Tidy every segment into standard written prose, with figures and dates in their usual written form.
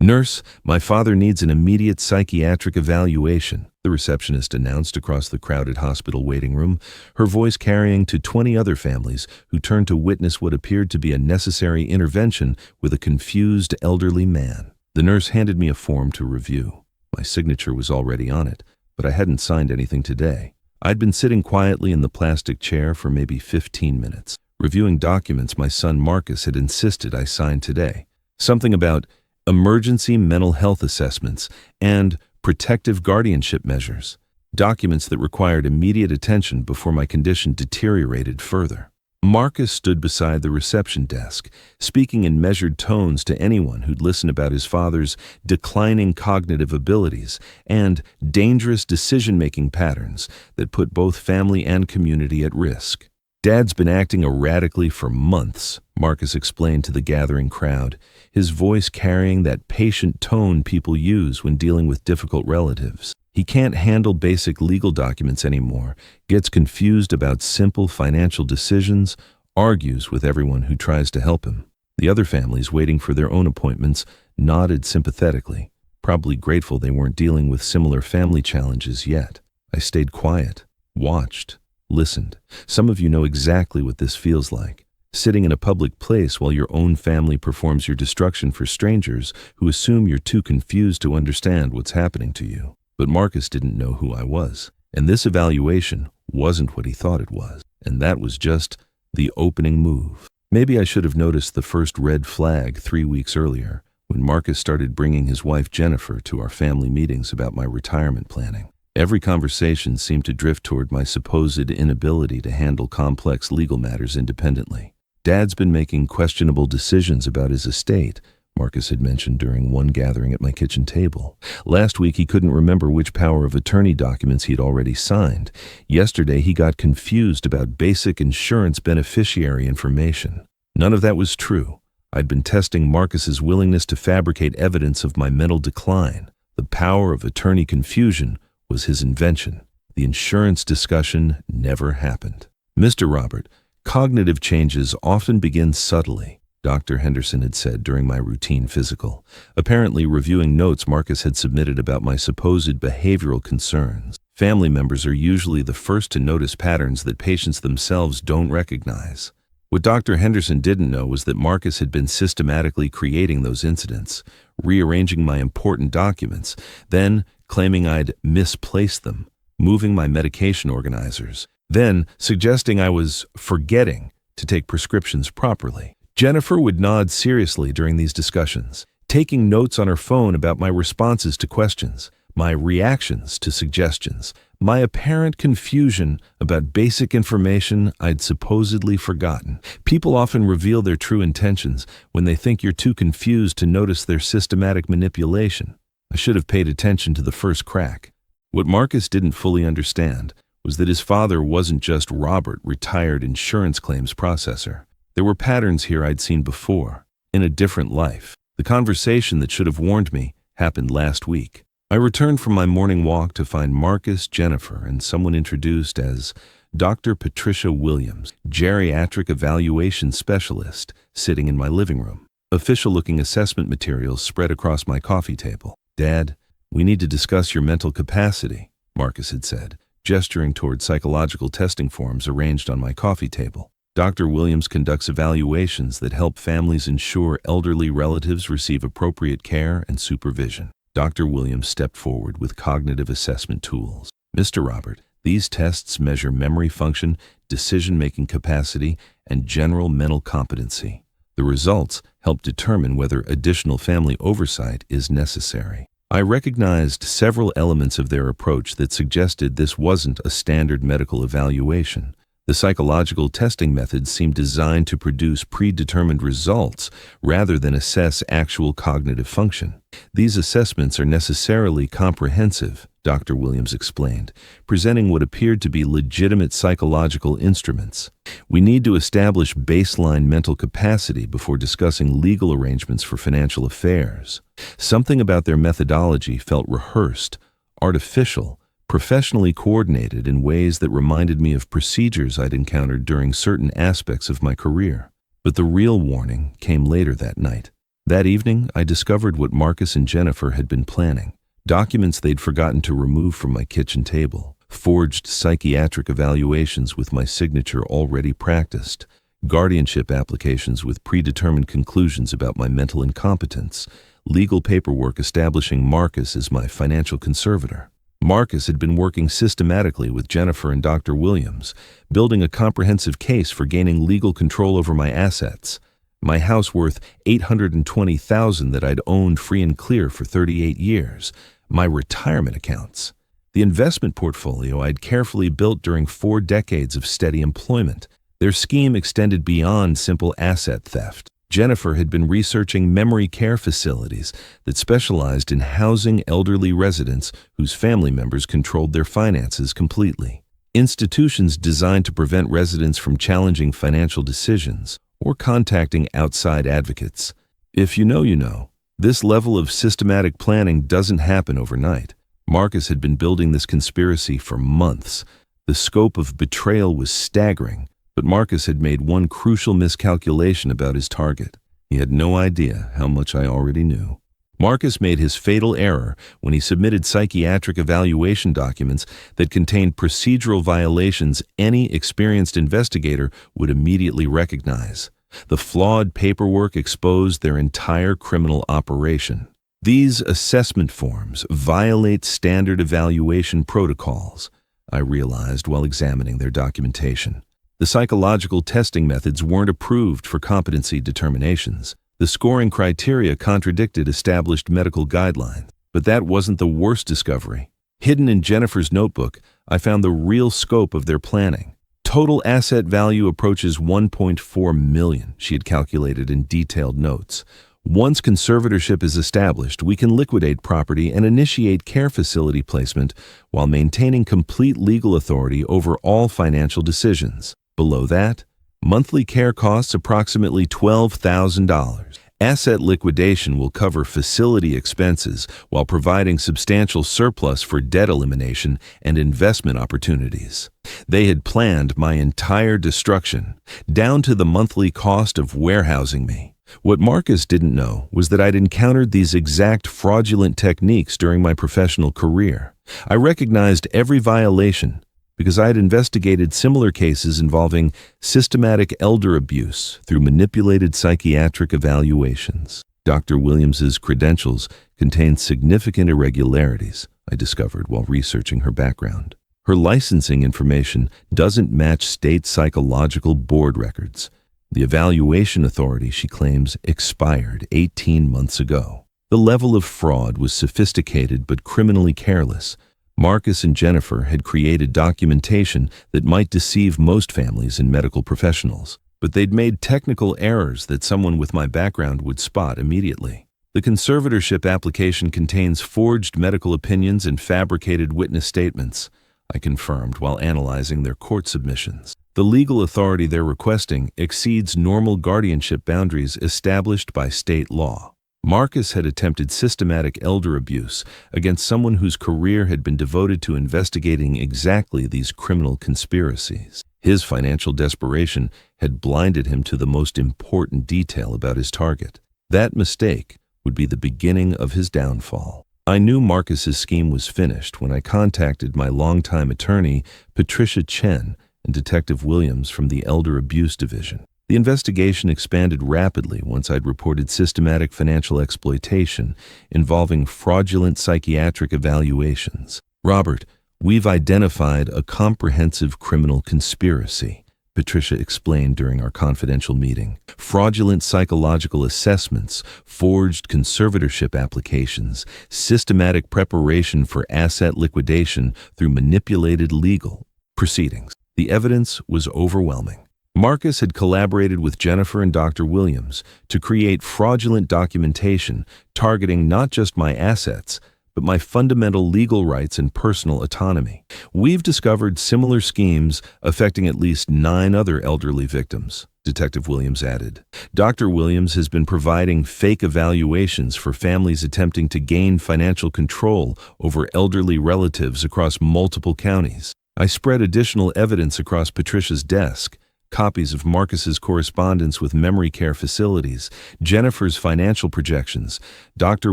"Nurse, my father needs an immediate psychiatric evaluation," the receptionist announced across the crowded hospital waiting room, her voice carrying to 20 other families who turned to witness what appeared to be a necessary intervention with a confused elderly man. The nurse handed me a form to review. My signature was already on it, but I hadn't signed anything today. I'd been sitting quietly in the plastic chair for maybe 15 minutes, reviewing documents my son Marcus had insisted I sign today. Something about emergency mental health assessments and protective guardianship measures, documents that required immediate attention before my condition deteriorated further. Marcus stood beside the reception desk, speaking in measured tones to anyone who'd listen about his father's declining cognitive abilities and dangerous decision-making patterns that put both family and community at risk. "Dad's been acting erratically for months," Marcus explained to the gathering crowd, his voice carrying that patient tone people use when dealing with difficult relatives. "He can't handle basic legal documents anymore, gets confused about simple financial decisions, argues with everyone who tries to help him." The other families waiting for their own appointments nodded sympathetically, probably grateful they weren't dealing with similar family challenges yet. I stayed quiet, watched, listened. Some of you know exactly what this feels like. Sitting in a public place while your own family performs your destruction for strangers who assume you're too confused to understand what's happening to you. But Marcus didn't know who I was, and this evaluation wasn't what he thought it was, and that was just the opening move. Maybe I should have noticed the first red flag 3 weeks earlier, when Marcus started bringing his wife Jennifer to our family meetings about my retirement planning. Every conversation seemed to drift toward my supposed inability to handle complex legal matters independently. "Dad's been making questionable decisions about his estate," Marcus had mentioned during one gathering at my kitchen table. "Last week he couldn't remember which power of attorney documents he'd already signed. Yesterday he got confused about basic insurance beneficiary information." None of that was true. I'd been testing Marcus's willingness to fabricate evidence of my mental decline. The power of attorney confusion was his invention. The insurance discussion never happened. "Mr. Robert, cognitive changes often begin subtly," Dr. Henderson had said during my routine physical, apparently reviewing notes Marcus had submitted about my supposed behavioral concerns. "Family members are usually the first to notice patterns that patients themselves don't recognize." What Dr. Henderson didn't know was that Marcus had been systematically creating those incidents, rearranging my important documents, then claiming I'd misplaced them, moving my medication organizers, then suggesting I was forgetting to take prescriptions properly. Jennifer would nod seriously during these discussions, taking notes on her phone about my responses to questions, my reactions to suggestions, my apparent confusion about basic information I'd supposedly forgotten. People often reveal their true intentions when they think you're too confused to notice their systematic manipulation. I should have paid attention to the first crack. What Marcus didn't fully understand was that his father wasn't just Robert, retired insurance claims processor. There were patterns here I'd seen before, in a different life. The conversation that should have warned me happened last week. I returned from my morning walk to find Marcus, Jennifer, and someone introduced as Dr. Patricia Williams, geriatric evaluation specialist, sitting in my living room. Official-looking assessment materials spread across my coffee table. "Dad, we need to discuss your mental capacity," Marcus had said, gesturing toward psychological testing forms arranged on my coffee table. Dr. Williams conducts evaluations that help families ensure elderly relatives receive appropriate care and supervision. Dr. Williams stepped forward with cognitive assessment tools. "Mr. Robert, these tests measure memory function, decision-making capacity, and general mental competency. The results help determine whether additional family oversight is necessary." I recognized several elements of their approach that suggested this wasn't a standard medical evaluation. The psychological testing methods seemed designed to produce predetermined results rather than assess actual cognitive function. "These assessments are necessarily comprehensive," Dr. Williams explained, presenting what appeared to be legitimate psychological instruments. "We need to establish baseline mental capacity before discussing legal arrangements for financial affairs." Something about their methodology felt rehearsed, artificial, professionally coordinated in ways that reminded me of procedures I'd encountered during certain aspects of my career. But the real warning came later that night. That evening, I discovered what Marcus and Jennifer had been planning. Documents they'd forgotten to remove from my kitchen table, forged psychiatric evaluations with my signature already practiced, guardianship applications with predetermined conclusions about my mental incompetence, legal paperwork establishing Marcus as my financial conservator. Marcus had been working systematically with Jennifer and Dr. Williams, building a comprehensive case for gaining legal control over my assets. My house worth $820,000 that I'd owned free and clear for 38 years, my retirement accounts, the investment portfolio I'd carefully built during 4 decades of steady employment. Their scheme extended beyond simple asset theft. Jennifer had been researching memory care facilities that specialized in housing elderly residents whose family members controlled their finances completely. Institutions designed to prevent residents from challenging financial decisions or contacting outside advocates. If you know, you know. This level of systematic planning doesn't happen overnight. Marcus had been building this conspiracy for months. The scope of betrayal was staggering, but Marcus had made one crucial miscalculation about his target. He had no idea how much I already knew. Marcus made his fatal error when he submitted psychiatric evaluation documents that contained procedural violations any experienced investigator would immediately recognize. The flawed paperwork exposed their entire criminal operation. These assessment forms violate standard evaluation protocols, I realized while examining their documentation. The psychological testing methods weren't approved for competency determinations. The scoring criteria contradicted established medical guidelines. But that wasn't the worst discovery. Hidden in Jennifer's notebook, I found the real scope of their planning. Total asset value approaches $1.4 million, she had calculated in detailed notes. Once conservatorship is established, we can liquidate property and initiate care facility placement while maintaining complete legal authority over all financial decisions. Below that, monthly care costs approximately $12,000. Asset liquidation will cover facility expenses while providing substantial surplus for debt elimination and investment opportunities. They had planned my entire destruction, down to the monthly cost of warehousing me. What Marcus didn't know was that I'd encountered these exact fraudulent techniques during my professional career. I recognized every violation because I had investigated similar cases involving systematic elder abuse through manipulated psychiatric evaluations. Dr. Williams's credentials contained significant irregularities, I discovered while researching her background. Her licensing information doesn't match state psychological board records. The evaluation authority, she claims, expired 18 months ago. The level of fraud was sophisticated but criminally careless. Marcus and Jennifer had created documentation that might deceive most families and medical professionals, but they'd made technical errors that someone with my background would spot immediately. The conservatorship application contains forged medical opinions and fabricated witness statements, I confirmed while analyzing their court submissions. The legal authority they're requesting exceeds normal guardianship boundaries established by state law. Marcus had attempted systematic elder abuse against someone whose career had been devoted to investigating exactly these criminal conspiracies. His financial desperation had blinded him to the most important detail about his target. That mistake would be the beginning of his downfall. I knew Marcus's scheme was finished when I contacted my longtime attorney, Patricia Chen, and Detective Williams from the Elder Abuse Division. The investigation expanded rapidly once I'd reported systematic financial exploitation involving fraudulent psychiatric evaluations. Robert, we've identified a comprehensive criminal conspiracy, Patricia explained during our confidential meeting. Fraudulent psychological assessments, forged conservatorship applications, systematic preparation for asset liquidation through manipulated legal proceedings. The evidence was overwhelming. Marcus had collaborated with Jennifer and Dr. Williams to create fraudulent documentation targeting not just my assets, but my fundamental legal rights and personal autonomy. We've discovered similar schemes affecting at least 9 other elderly victims, Detective Williams added. Dr. Williams has been providing fake evaluations for families attempting to gain financial control over elderly relatives across multiple counties. I spread additional evidence across Patricia's desk, copies of Marcus's correspondence with memory care facilities, Jennifer's financial projections, Dr.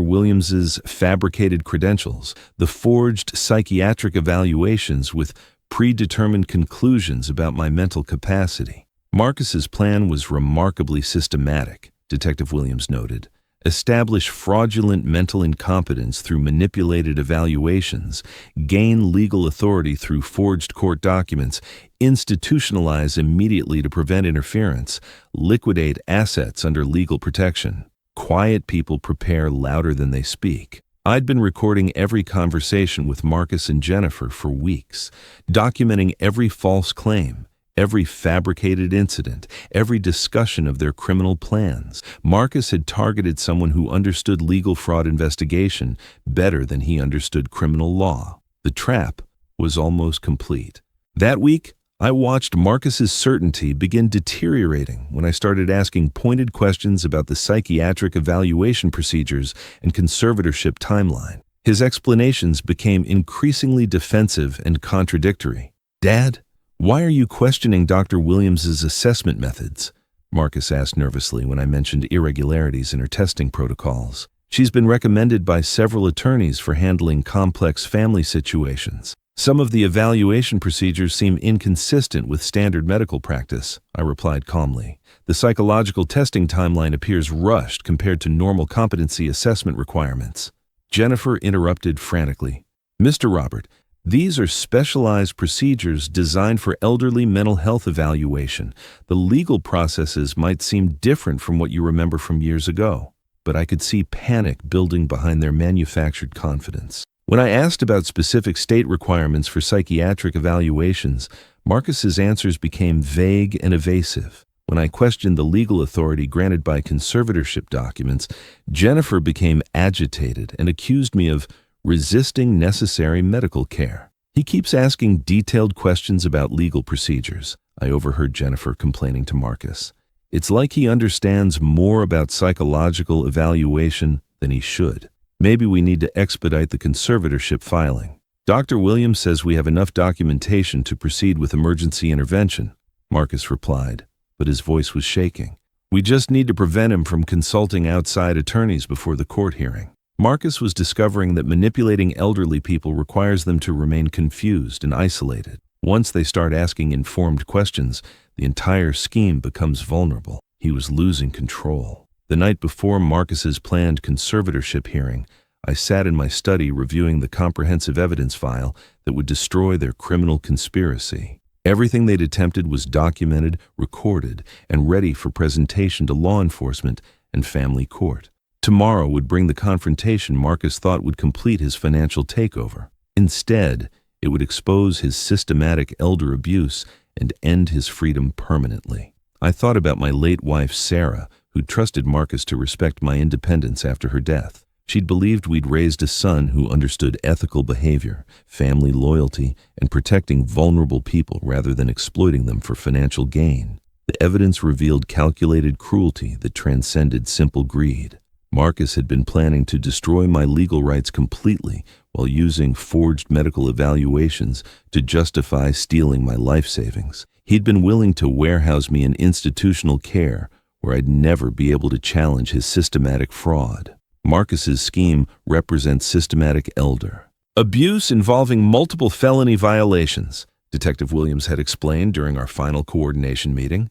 Williams's fabricated credentials, the forged psychiatric evaluations with predetermined conclusions about my mental capacity. Marcus's plan was remarkably systematic, Detective Williams noted. Establish fraudulent mental incompetence through manipulated evaluations, gain legal authority through forged court documents, institutionalize immediately to prevent interference, liquidate assets under legal protection. Quiet people prepare louder than they speak. I'd been recording every conversation with Marcus and Jennifer for weeks, documenting every false claim, every fabricated incident, every discussion of their criminal plans. Marcus had targeted someone who understood legal fraud investigation better than he understood criminal law. The trap was almost complete. That week, I watched Marcus's certainty begin deteriorating when I started asking pointed questions about the psychiatric evaluation procedures and conservatorship timeline. His explanations became increasingly defensive and contradictory. "Dad, why are you questioning Dr. Williams's assessment methods?" Marcus asked nervously when I mentioned irregularities in her testing protocols. "She's been recommended by several attorneys for handling complex family situations. Some of the evaluation procedures seem inconsistent with standard medical practice," I replied calmly. "The psychological testing timeline appears rushed compared to normal competency assessment requirements." Jennifer interrupted frantically. "Mr. Robert, these are specialized procedures designed for elderly mental health evaluation. The legal processes might seem different from what you remember from years ago." But I could see panic building behind their manufactured confidence. When I asked about specific state requirements for psychiatric evaluations, Marcus's answers became vague and evasive. When I questioned the legal authority granted by conservatorship documents, Jennifer became agitated and accused me of resisting necessary medical care. "He keeps asking detailed questions about legal procedures," I overheard Jennifer complaining to Marcus. "It's like he understands more about psychological evaluation than he should. Maybe we need to expedite the conservatorship filing. Dr. Williams says we have enough documentation to proceed with emergency intervention," Marcus replied, but his voice was shaking. "We just need to prevent him from consulting outside attorneys before the court hearing." Marcus was discovering that manipulating elderly people requires them to remain confused and isolated. Once they start asking informed questions, the entire scheme becomes vulnerable. He was losing control. The night before Marcus's planned conservatorship hearing, I sat in my study reviewing the comprehensive evidence file that would destroy their criminal conspiracy. Everything they'd attempted was documented, recorded, and ready for presentation to law enforcement and family court. Tomorrow would bring the confrontation Marcus thought would complete his financial takeover. Instead, it would expose his systematic elder abuse and end his freedom permanently. I thought about my late wife, Sarah, who'd trusted Marcus to respect my independence after her death. She'd believed we'd raised a son who understood ethical behavior, family loyalty, and protecting vulnerable people rather than exploiting them for financial gain. The evidence revealed calculated cruelty that transcended simple greed. Marcus had been planning to destroy my legal rights completely while using forged medical evaluations to justify stealing my life savings. He'd been willing to warehouse me in institutional care where I'd never be able to challenge his systematic fraud. Marcus's scheme represents systematic elder abuse involving multiple felony violations, Detective Williams had explained during our final coordination meeting.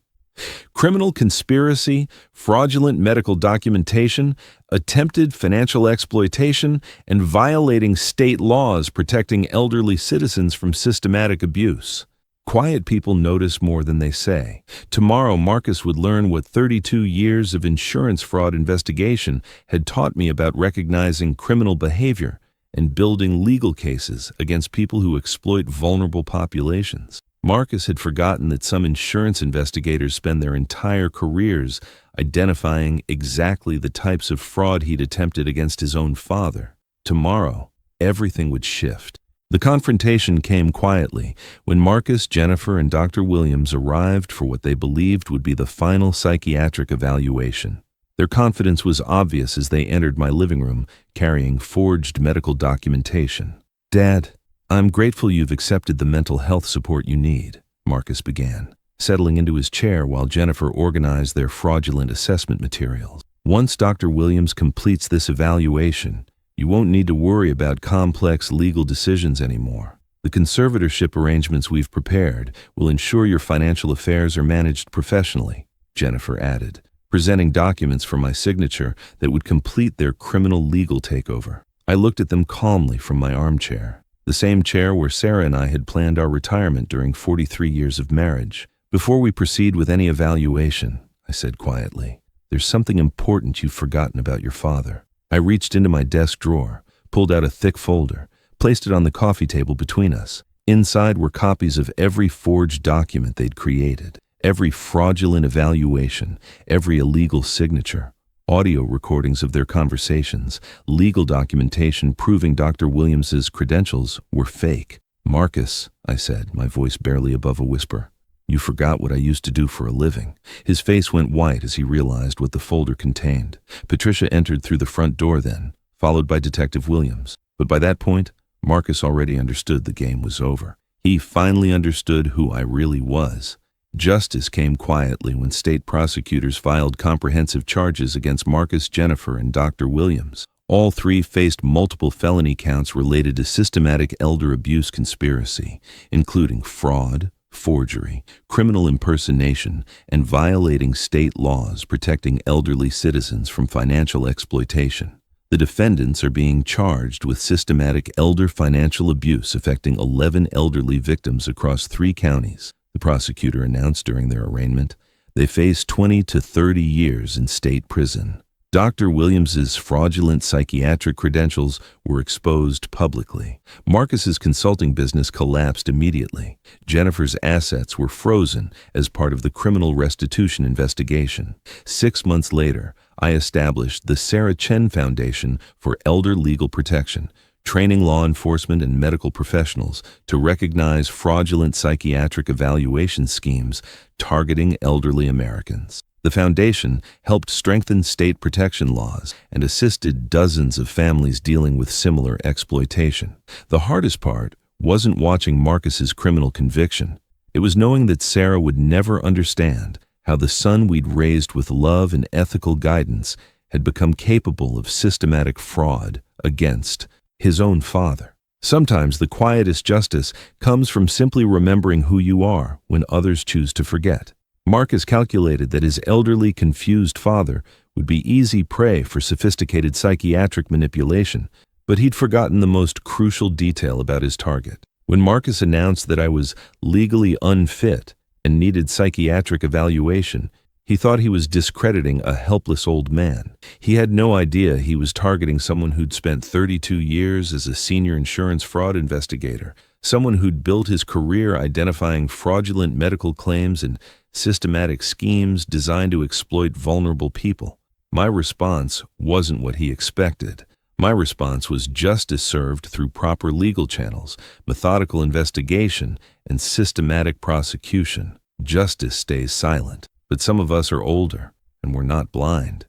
Criminal conspiracy, fraudulent medical documentation, attempted financial exploitation, and violating state laws protecting elderly citizens from systematic abuse. Quiet people notice more than they say. Tomorrow, Marcus would learn what 32 years of insurance fraud investigation had taught me about recognizing criminal behavior and building legal cases against people who exploit vulnerable populations. Marcus had forgotten that some insurance investigators spend their entire careers identifying exactly the types of fraud he'd attempted against his own father. Tomorrow, everything would shift. The confrontation came quietly when Marcus, Jennifer, and Dr. Williams arrived for what they believed would be the final psychiatric evaluation. Their confidence was obvious as they entered my living room carrying forged medical documentation. "Dad, I'm grateful you've accepted the mental health support you need," Marcus began. settling into his chair while Jennifer organized their fraudulent assessment materials. Once Dr. Williams completes this evaluation, you won't need to worry about complex legal decisions anymore. The conservatorship arrangements we've prepared will ensure your financial affairs are managed professionally, Jennifer added, presenting documents for my signature that would complete their criminal legal takeover. I looked at them calmly from my armchair, the same chair where Sarah and I had planned our retirement during 43 years of marriage. Before we proceed with any evaluation, I said quietly, there's something important you've forgotten about your father. I reached into my desk drawer, pulled out a thick folder, placed it on the coffee table between us. Inside were copies of every forged document they'd created, every fraudulent evaluation, every illegal signature, audio recordings of their conversations, legal documentation proving Dr. Williams's credentials were fake. Marcus, I said, my voice barely above a whisper, you forgot what I used to do for a living. His face went white as he realized what the folder contained. Patricia entered through the front door then, followed by Detective Williams. But by that point, Marcus already understood the game was over. He finally understood who I really was. Justice came quietly when state prosecutors filed comprehensive charges against Marcus, Jennifer, and Dr. Williams. All three faced multiple felony counts related to systematic elder abuse conspiracy, including fraud, forgery, criminal impersonation, and violating state laws protecting elderly citizens from financial exploitation. The defendants are being charged with systematic elder financial abuse affecting 11 elderly victims across 3 counties, the prosecutor announced during their arraignment. They face 20 to 30 years in state prison. Dr. Williams's fraudulent psychiatric credentials were exposed publicly. Marcus's consulting business collapsed immediately. Jennifer's assets were frozen as part of the criminal restitution investigation. 6 months later, I established the Sarah Chen Foundation for Elder Legal Protection, training law enforcement and medical professionals to recognize fraudulent psychiatric evaluation schemes targeting elderly Americans. The foundation helped strengthen state protection laws and assisted dozens of families dealing with similar exploitation. The hardest part wasn't watching Marcus's criminal conviction. It was knowing that Sarah would never understand how the son we'd raised with love and ethical guidance had become capable of systematic fraud against his own father. Sometimes the quietest justice comes from simply remembering who you are when others choose to forget. Marcus calculated that his elderly, confused father would be easy prey for sophisticated psychiatric manipulation, but he'd forgotten the most crucial detail about his target. When Marcus announced that I was legally unfit and needed psychiatric evaluation, he thought he was discrediting a helpless old man. He had no idea he was targeting someone who'd spent 32 years as a senior insurance fraud investigator, someone who'd built his career identifying fraudulent medical claims and systematic schemes designed to exploit vulnerable people. My response wasn't what he expected. My response was justice served through proper legal channels, methodical investigation, and systematic prosecution. Justice stays silent, but some of us are older, and we're not blind.